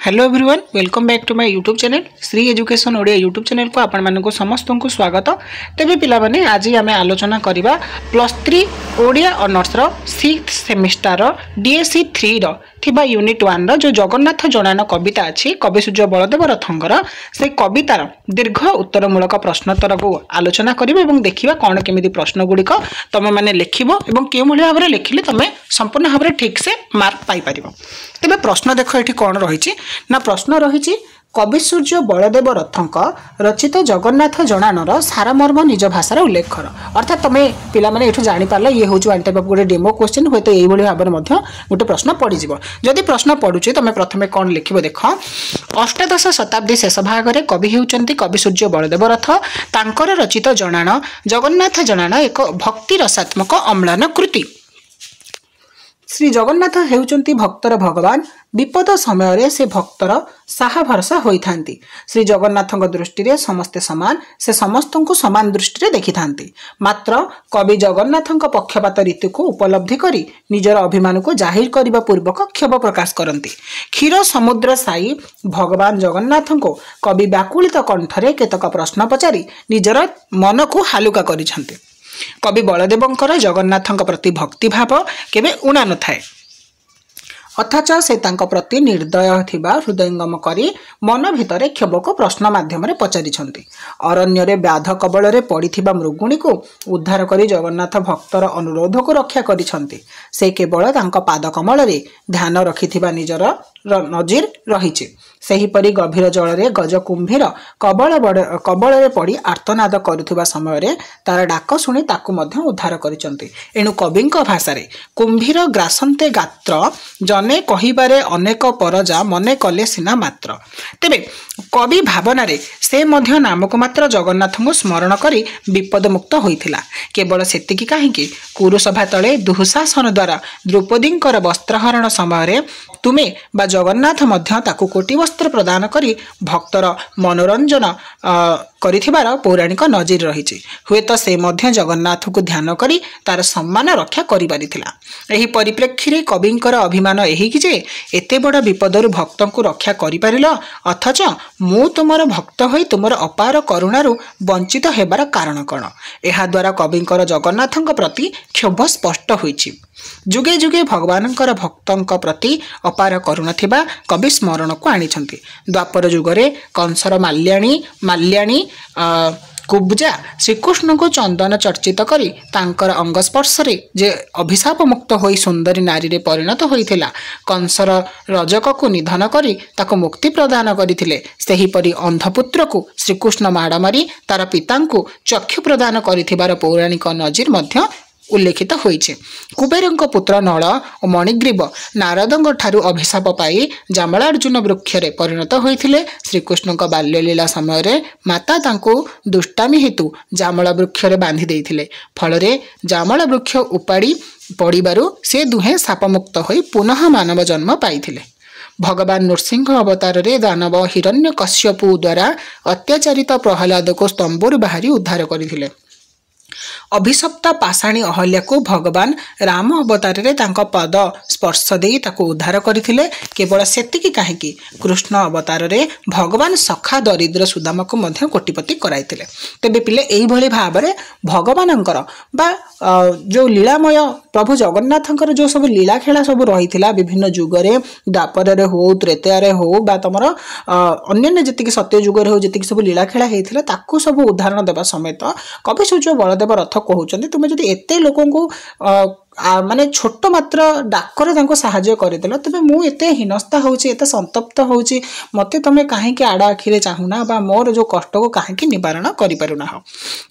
Hello everyone, welcome back to my YouTube channel Shri Education Odia YouTube channel को आपण मानक समस्त को स्वागत। तेबे पिला माने आज आम आलोचना करबा +3 ओडिया ऑनर्स रो 6th सेमिस्टर DSC 3 रो थिबा यूनिट 1 रो जो जगन्नाथ जनान कविता अछि कवि सूर्य बलदेव रथंगर से कवितार दीर्घ उत्तरमूलक प्रश्नोत्तर को आलोचना करिबे एवं देखिबा कोन केमिति प्रश्न गुडिक तमे माने लिखिबो एवं के भली भाबरे लिखिले तमे संपूर्ण भाबरे ठीक से मार्क पाई परिबो। तेबे प्रश्न देखो एठी कोन रहिछि ना प्रश्न रही कवि सूर्य बलदेव रथंक रचित जगन्नाथ जनानर सारमर्म निज भाषार उल्लेख कर। अर्थात तुम्हें पिला माने एठु जानि पारला ये होछु वन टाइप ऑफ गोटे डेमो क्वेश्चन होय तो एई भली भाबरे मध्य गोटे प्रश्न पड़ी जिवो। जदि प्रश्न पडुछि तमे प्रथमे कोन लिखिबो देख। अष्टादश शताब्दी शेष भाग रे कवि हेउचंती कवि सूर्य बलदेव रथ। तांकर रचित जनान जगन्नाथ जनान एक भक्ति रसात्मक अम्लान कृति। श्री जगन्नाथ हेउचंती भक्तर भगवान। विपद समय से भक्तर साहा भरसा होइथांती। श्री जगन्नाथ दृष्टि रे समस्ते समान, से समस्त को समान दृष्टि रे देखि थांती। मात्र कवि जगन्नाथ पक्षपात रीति को उपलब्धि करी निजर अभिमान को जाहिर करने पूर्वक क्षोभ प्रकाश करती। क्षीर समुद्र साई भगवान जगन्नाथ को कवि व्याकुलित कंठरे केतक प्रश्न पचारि निजर मन को हालुका करिसेंती। कवि बलदेवंकर जगन्नाथଙ୍କ प्रति भक्ति भाव केबे उणा न थाए, अथच से तांको प्रति निर्दय थिबा हृदयंगम करी मन भितरे क्षोभ को प्रश्न माध्यम रे पचारिछंती। अरण्य रे व्याध कबल रे पड़िथिबा मृगुणी को उद्धार करी जगन्नाथ भक्तर अनुरोध को रक्षा करिछंती। से केवल तांको पाद कमल रे ध्यान रखिथिबा निजर नजीर रहिछि। सेहीपरि गभीर जल रे गज कुंभीर कबल रे पड़ी आर्तनाद करुथिबा समय रे तार डाक सुनी ताकू मध्य उद्धार करिसंती। एणु कविंक भाषा रे कुंभीर ग्रासन्ते गात्र जने कहिबारे अनेक परजा मने कले सिना मात्र। तेबे कवि भावना रे से मध्य नामक मात्र जगन्नाथ को स्मरण करी विपद मुक्त होइथिला। केवल सेतिकी काहेकि कुरुसभा तले दुःशासन द्वारा द्रौपदींकर वस्त्रहरण समय रे तुमे बा जगन्नाथ मध्य ताकू कोटि वस्त्र प्रदान करी भक्तर मनोरंजन करिथिबार पौराणिक नजीर रहिछि। हुए तो से मध्य जगन्नाथ को ध्यान करी तार सम्मान रक्षा करि पारिथिला। एही परिप्रेक्षी रे कविंकर अभिमान एही कि जे एते बड़ विपदरु भक्त को रक्षा करि पारिलो, अथच मु तुमर भक्त होई तुमर अपार करुणारु वंचित हेबार कारण कोन। एहा द्वारा कविंकर जगन्नाथଙ୍କ प्रति क्षोभ स्पष्ट होइछि। जुगे जुगे भगवानଙ୍କର भक्तଙ୍କ प्रति अपार करुणा थिबा कवि स्मरण को आनिछंती। द्वापर जुगरे कंसर माल्याणी कुब्जा श्रीकृष्ण को चंदन चर्चित करी तांकर अंगस्पर्श रे जे अभिशाप मुक्त होई सुंदरी नारी रे परिणत होइथिला। कंसर रजक को निधन करी ताको मुक्ति प्रदान करिथिले। सेहीपरि अंधपुत्र को श्रीकृष्ण माड़ मारी तार पिता को चक्षु प्रदान करिथिबार पौराणिक नजीर मध्य उल्लेखित होइछे। कुबेरଙ୍କ पुत्र नल और मणिग्रीव नारदଙ୍କ ठारू अभिशाप पाई जामलार्जुन वृक्ष रे परिणत होइथिले। श्रीकृष्णଙ୍କ बाल्यलीला समय रे माता तांको दुष्टामी हेतु जामला वृक्ष रे बांधी देइथिले। फल रे जामला वृक्ष उपाड़ी पड़िबारु से दुहे शापमुक्त होई पुनः मानव जन्म पाइथिले। भगवान नृसिंह अवतार रे दानव हिरण्यकश्यपु द्वारा अत्याचारित प्रहलाद को स्तंभरु बाहरी उद्धार करिथिले। अभिशप्त पाषाणी अहल्या को भगवान राम अवतार रे तांको पद स्पर्श देई ताको उद्धार करथिले। केवल सेतिकी काहेकि कृष्ण अवतार रे भगवान सखा दरिद्र सुदामा को मध्य कोटिपति कराइथिले। तेबे पिले एई भली भाबरे भगवानंकर बा जो लीलामय प्रभु जगन्नाथंकर जो सब लीला खेला सब रहिथिला विभिन्न जुगरे द्वापर रे हो त्रेता रे हो बा तमर अन्य जतिक सत्य जुगरे हो जतिक सब लीला खेला हेथिला ताकू सब उदाहरण देबा समेत कवि सूर्य बलदेव रथ कहउचंती तुमे जदि एते लोकन को माने छोट मात्र डाकर तांको साहाय्य करदेल तबे मु एते हिनस्ता होउची एते संतप्त होउची मते तमे काहे के आडा आखिरे चाहुना बा मोर जो कष्ट को काहे के निवारण करि पारुना हो।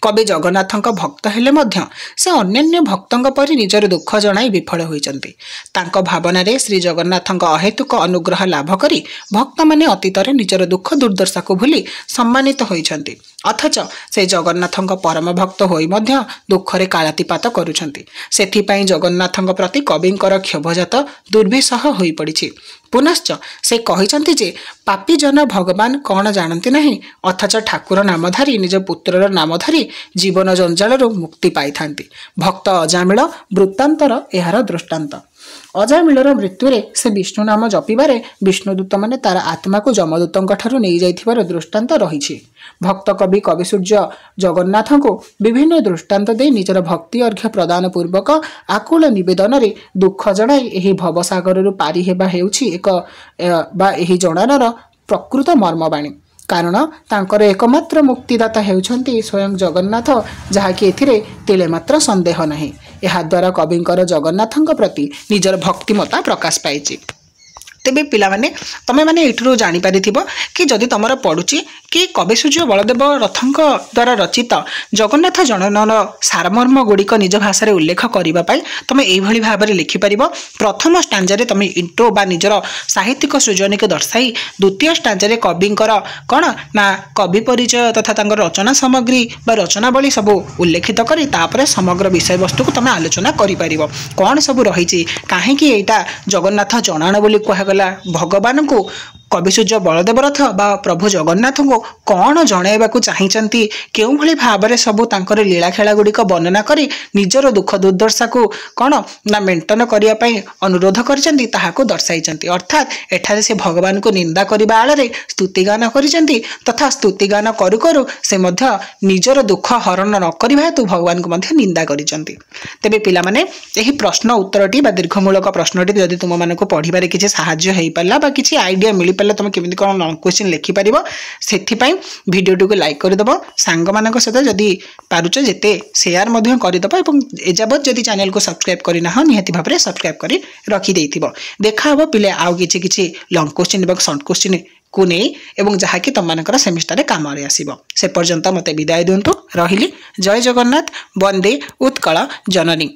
कवि जगन्नाथଙ୍କ भक्त हेले मध्य से अन्य भक्तଙ୍କ परि निजर दुख जणाई विफल होइचंती। तांको भावना रे श्री जगन्नाथଙ୍କ अहेतुक अनुग्रह लाभ करी भक्त माने अतीत रे निजर दुख दुर्दशा को भूली सम्मानित होइचंती। अथच से जगन्नाथଙ୍କ परम भक्त होई मध्य दुख रे कालातिपात करूछंती। सेथि पई जगन्नाथଙ୍କ प्रति कविंकर क्षोभजात दुर्विसह होई पड़िछि। पुनश्च से कहिचंती जे पापी जन भगवान कौन जानती नहीं, अथच ठाकुर नामधारी निज पुत्रर नामधारी जीवन जंजालरू मुक्ति पाई थांती। भक्त अजामिल वृत्तांतर एहार दृष्टांत। अजामिलर मृत्यु से विष्णु नाम जपिबारे विष्णुदूत मैंने तार आत्मा को जमदूतों ठारू नहीं जाइथिबार दृष्टांत रही। भक्त कवि कविसूर्य जगन्नाथ को विभिन्न दृष्टांत दे निजर भक्ति अर्घ्य प्रदान पूर्वक आकुल नवेदन रे दुख जणाई एही भवसागर पारि हेबा हेउछि एक बा एही जणानर प्रकृत मर्मवाणी। कारण तांकर एकमात्र मुक्तिदाता हेउछंती स्वयं जगन्नाथ, जहाँकि एथिरे तिले मात्र संदेह नहीं। यह द्वारा कविंकर जगन्नाथଙ୍କ प्रति निजर भक्तिमता प्रकाश पाइछि। तेबे पिला माने तमे माने एठरो जानि पारिथिबो कि जदि तमर पडुची कि कविसूर्य बलदेव रथଙ୍କ द्वारा रचित जगन्नाथ जननर सारमर्म गुड़िक निज भाषा उल्लेख करने तुम यही भाव में लिखिपर। प्रथम स्टांजारे तुम इंट्रो बा निजर साहित्यिक सृजनी को दर्शाई द्वितीय स्टांजारे कविंकर कौन ना कवि परिचय तथा रचना सामग्री बा रचनावली सब उल्लेखित करी तापरे समग्र विषय वस्तु को तुम आलोचना करि कौन सब रही कहीं एटा जगन्नाथ जनाण बोली कहगला भगवान को कविसूर्य बलदेव रथ बा प्रभु जगन्नाथ को कौन जनइबा चाहिए केउ भली भाव में सब तांकर लीला खेला गुड़िक वर्णना करी निजर दुख दुर्दशा को कौन ना मेंटेन करने अनुरोध करछंती ताहाको दर्शाइछंती। अर्थात एठारे से भगवान को निंदा करबा आଳରେ स्तुतिगान करिछंती तथा स्तुतिगान करू करू से मध्य निजर दुख हरण न करिबा हेतु भगवान को मध्य निंदा करिछंती। तेबे पिला माने एही प्रश्न उत्तरटी बा दीर्घमूलक प्रश्नटी जदि तुम मानको पढ़िबारे किछि सहाय्य हेइ पाला बा किछि आइडिया मिली पाला तुम केमिति कोन लॉन्ग क्वेश्चन लिखि परिबो सेथि भिडियो को लाइक करदेव सांग मान सहित जदि पारुच जेते शेयर मध्य करदेव और एजाबत जदि चैनल को सब्सक्राइब करना निहाती भाव में सब्सक्राइब कर रखिदे देखा हम पिले आउ किछि लॉन्ग क्वेश्चन और शॉर्ट क्वेश्चन को नहीं एवं जहाँकि तुम मानकर सेमिस्टर काम आसो से पर्यंत मते विदाय दिंतु रहिली। जय जगन्नाथ। वंदे उत्कल जननी।